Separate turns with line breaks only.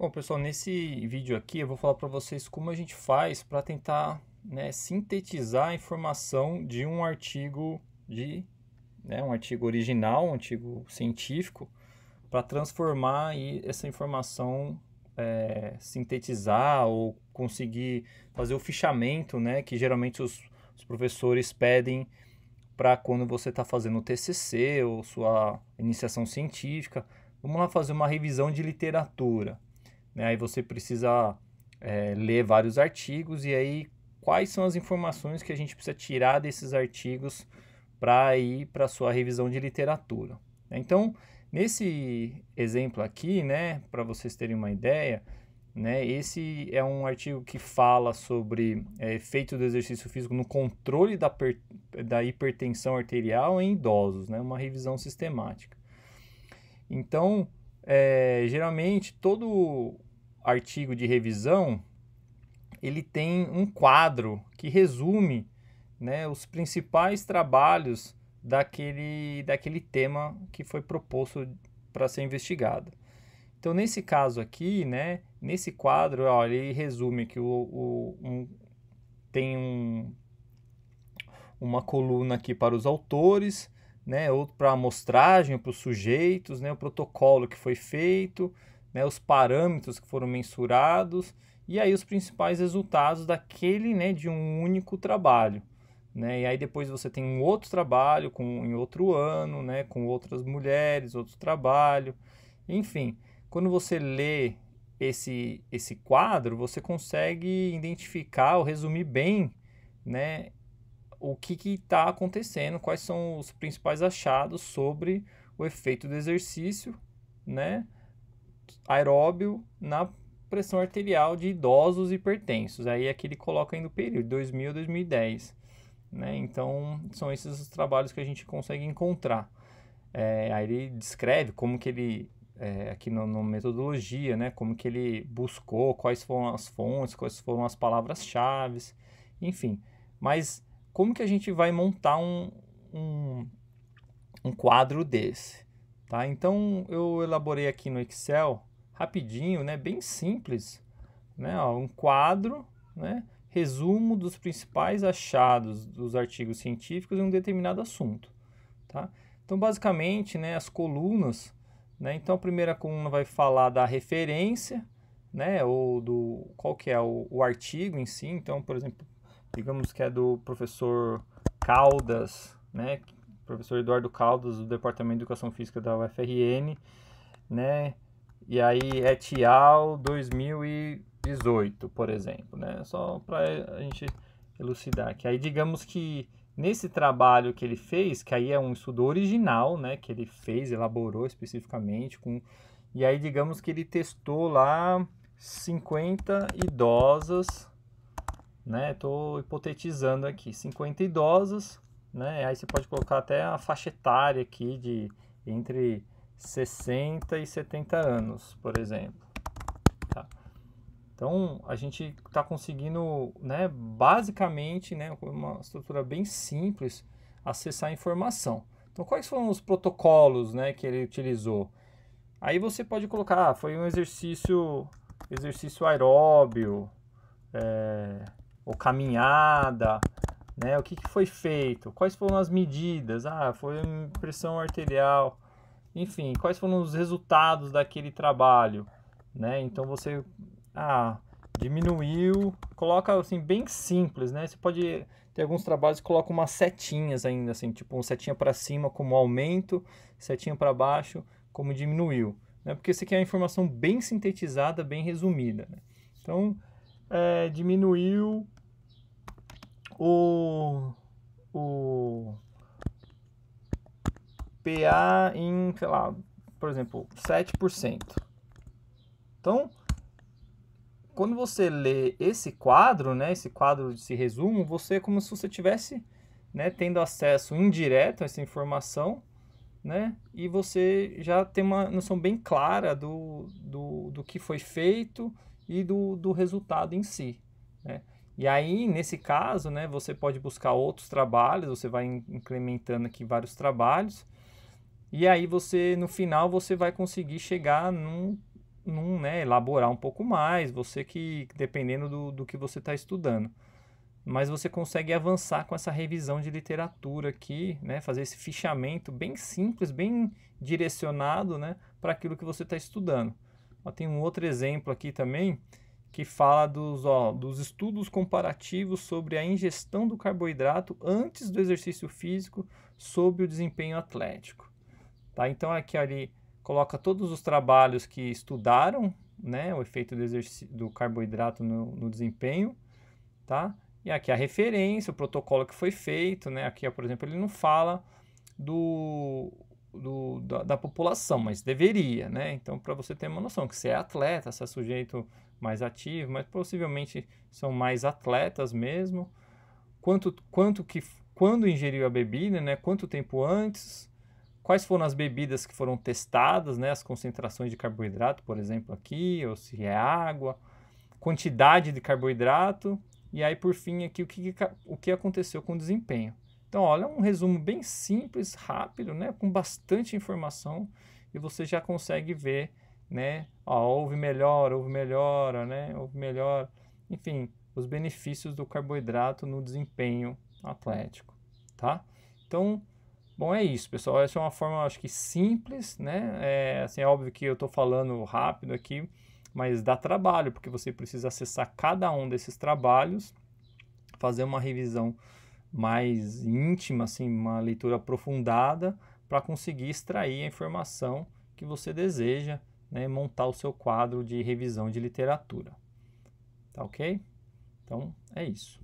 Bom, pessoal, nesse vídeo aqui eu vou falar para vocês como a gente faz para tentar, sintetizar a informação de um artigo um artigo original, um artigo científico, para transformar essa informação, sintetizar ou conseguir fazer o fichamento, que geralmente os professores pedem para quando você está fazendo o TCC ou sua iniciação científica. Vamos lá fazer uma revisão de literatura. Aí você precisa ler vários artigos e aí quais são as informações que a gente precisa tirar desses artigos para ir para a sua revisão de literatura. Então, nesse exemplo aqui, para vocês terem uma ideia, esse é um artigo que fala sobre efeito do exercício físico no controle da hipertensão arterial em idosos, uma revisão sistemática. Então, geralmente, todo artigo de revisão, ele tem um quadro que resume os principais trabalhos daquele tema que foi proposto para ser investigado. Então, nesse caso aqui, nesse quadro, ele resume que tem uma coluna aqui para os autores, outro para a amostragem, para os sujeitos, o protocolo que foi feito, os parâmetros que foram mensurados e aí os principais resultados de um único trabalho. E aí depois você tem um outro trabalho em outro ano, com outras mulheres, outro trabalho, enfim. Quando você lê esse quadro, você consegue identificar ou resumir bem, o que está acontecendo, quais são os principais achados sobre o efeito do exercício, aeróbio na pressão arterial de idosos hipertensos. Aí aqui ele coloca ainda o período, 2000 a 2010. Então, são esses os trabalhos que a gente consegue encontrar. Aí ele descreve como que ele, aqui no metodologia, como que ele buscou, quais foram as fontes, quais foram as palavras-chave, enfim. Mas como que a gente vai montar um quadro desse? Tá? Então, eu elaborei aqui no Excel, rapidinho, bem simples, um quadro, resumo dos principais achados dos artigos científicos em um determinado assunto. Tá? Então, basicamente, as colunas, então a primeira coluna vai falar da referência, ou qual que é o artigo em si. Então, por exemplo, digamos que é do professor Caldas, professor Eduardo Caldas, do Departamento de Educação Física da UFRN, e aí et al. 2018, por exemplo, só para a gente elucidar. Que aí digamos que nesse trabalho que ele fez, que aí é um estudo original, que ele fez, elaborou especificamente, e aí digamos que ele testou lá 50 idosas, estou hipotetizando aqui, 50 idosas, aí você pode colocar até a faixa etária aqui de entre 60 e 70 anos, por exemplo. Tá? Então, a gente está conseguindo, basicamente, com uma estrutura bem simples, acessar a informação. Então, quais foram os protocolos, que ele utilizou? Aí você pode colocar, foi um exercício aeróbio, ou caminhada, o que foi feito, quais foram as medidas, foi pressão arterial, enfim, quais foram os resultados daquele trabalho, então você diminuiu, coloca assim bem simples, você pode ter alguns trabalhos que colocam umas setinhas ainda, assim, tipo uma setinha para cima como aumento, setinha para baixo como diminuiu, porque isso aqui é uma informação bem sintetizada, bem resumida, então diminuiu o PA em, sei lá, por exemplo, 7%. Então, quando você lê esse quadro, esse quadro desse resumo, você é como se você tivesse, tendo acesso indireto a essa informação, e você já tem uma noção bem clara do que foi feito e do resultado em si, E aí, nesse caso, você pode buscar outros trabalhos, você vai incrementando aqui vários trabalhos, e aí no final, você vai conseguir chegar né, elaborar um pouco mais, você que, dependendo do que você está estudando. Mas você consegue avançar com essa revisão de literatura aqui, né, fazer esse fichamento bem simples, bem direcionado, né, para aquilo que você está estudando. Ó, tem um outro exemplo aqui também, que fala dos estudos comparativos sobre a ingestão do carboidrato antes do exercício físico sob o desempenho atlético. Tá? Então aqui ali coloca todos os trabalhos que estudaram, né, o efeito do carboidrato no desempenho, tá? E aqui a referência, o protocolo que foi feito, né? Aqui, por exemplo, ele não fala da população, mas deveria, né? Então, para você ter uma noção que você é atleta, você é sujeito mais ativo, mas possivelmente são mais atletas mesmo. Quando ingeriu a bebida, né? Quanto tempo antes? Quais foram as bebidas que foram testadas, né? As concentrações de carboidrato, por exemplo, aqui, ou se é água, quantidade de carboidrato, e aí por fim aqui o que aconteceu com o desempenho. Então, olha, um resumo bem simples, rápido, né, com bastante informação, e você já consegue ver, né, ó, houve melhora, né, houve melhora, enfim, os benefícios do carboidrato no desempenho atlético, tá? Então, bom, é isso, pessoal. Essa é uma forma, acho que simples, né? Assim, é óbvio que eu estou falando rápido aqui, mas dá trabalho, porque você precisa acessar cada um desses trabalhos, fazer uma revisão mais íntima, assim, uma leitura aprofundada, para conseguir extrair a informação que você deseja, né? Montar o seu quadro de revisão de literatura. Tá ok? Então, é isso.